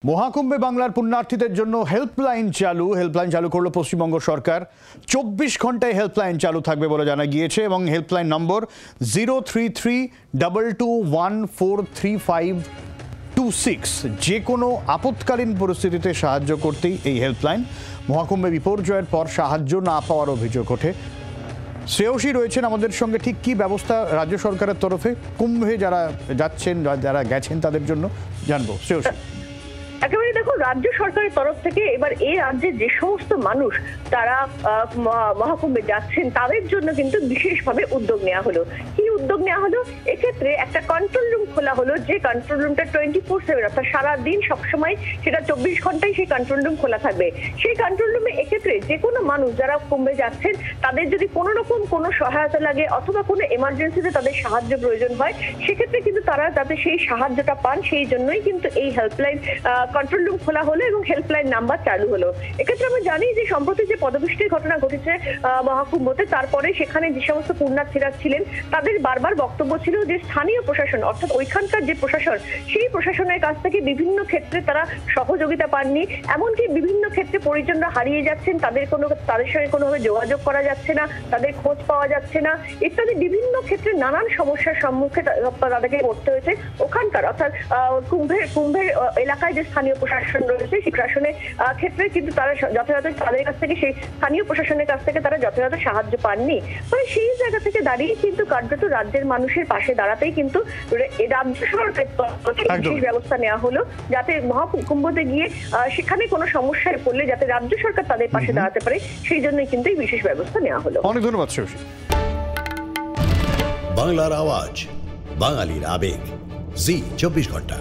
মহাকুম্ভে বাংলার পুণ্যার্থীদের জন্য হেল্পলাইন চালু করলো পশ্চিমবঙ্গ সরকার। 24 ঘন্টায় হেল্পলাইন চালু থাকবে বলে জানা গিয়েছে এবং হেল্পলাইন নম্বর 033221435526। যে কোনো আপৎকালীন পরিস্থিতিতে সাহায্য করতেই এই হেল্পলাইন। মহাকুম্ভে বিপর্যয়ের পর সাহায্য না পাওয়ার অভিযোগ ওঠে। শ্রেয়সী রয়েছেন আমাদের সঙ্গে। ঠিক কি ব্যবস্থা রাজ্য সরকারের তরফে কুম্ভে যারা যাচ্ছেন, যারা গেছেন তাদের জন্য জানবো। শ্রেয়সী, একেবারে দেখো, রাজ্য সরকারের তরফ থেকে এবার এই রাজ্যে যে সমস্ত মানুষ তারা মহাকুম্ভে যাচ্ছেন তাদের জন্য কিন্তু বিশেষভাবে উদ্যোগ নেওয়া হলো। কি উদ্যোগ নেওয়া হলো? এক্ষেত্রে একটা কন্ট্রোল রুম খোলা হলো, যে কন্ট্রোল রুমটা 24/7 অর্থাৎ সারাদিন সবসময়, সেটা 24 ঘন্টায় সেই কন্ট্রোল রুম খোলা থাকবে। সেই কন্ট্রোল রুমে এক্ষেত্রে যে কোনো মানুষ যারা কুম্ভে যাচ্ছেন তাদের যদি কোনো রকম কোনো সহায়তা লাগে অথবা কোনো এমার্জেন্সিতে তাদের সাহায্য প্রয়োজন হয়, সেক্ষেত্রে কিন্তু তারা যাতে সেই সাহায্যটা পান সেই জন্যই কিন্তু এই হেল্পলাইন কন্ট্রোল রুম খোলা হলো এবং হেল্পলাইন নাম্বার চালু হলো। এক্ষেত্রে আমি জানি যে সম্প্রতি যে পদবৃষ্টির ঘটনা ঘটেছে মহাকুম্ভতে, তারপরে সেখানে যে সমস্ত পুণ্যার্থীরা ছিলেন তাদের বারবার বক্তব্য ছিল যে স্থানীয় প্রশাসন অর্থাৎ ওইখানকার যে প্রশাসন, সেই প্রশাসনের কাছ থেকে বিভিন্ন ক্ষেত্রে তারা সহযোগিতা পাননি। এমনকি বিভিন্ন ক্ষেত্রে পরিজনরা হারিয়ে যাচ্ছেন, তাদের সঙ্গে কোনোভাবে যোগাযোগ করা যাচ্ছে না, তাদের খোঁজ পাওয়া যাচ্ছে না ইত্যাদি বিভিন্ন ক্ষেত্রে নানান সমস্যার সম্মুখে তাদেরকে পড়তে হয়েছে। ওখানকার অর্থাৎ কুম্ভের এলাকায় যে স্থানীয় প্রশাসন রয়েছে সেই প্রশাসনের ক্ষেত্রে কিন্তু তারা যথাযথ তাদের কাছ থেকে সেই স্থানীয় প্রশাসনের কাছ থেকে তারা যথাযথ সাহায্য পাননি। মানে সেই জায়গা থেকে দাঁড়িয়ে কিন্তু কার্যত রাজ্যের মানুষের পাশে দাঁড়াতেই কিন্তু রাজ্য সরকারের বিশেষ ব্যবস্থা নেওয়া হলো, যাতে মহাকুম্ভতে গিয়ে সেখানে কোনো সমস্যায় পড়লে যাতে রাজ্য সরকার তাদের পাশে দাঁড়াতে পারে, সেই জন্যই কিন্তু এই বিশেষ ব্যবস্থা নেওয়া হলো। অনেক ধন্যবাদ শ্রেয়সী। বাংলার আওয়াজ, বাঙালির আবেগ, জি 24 ঘন্টা।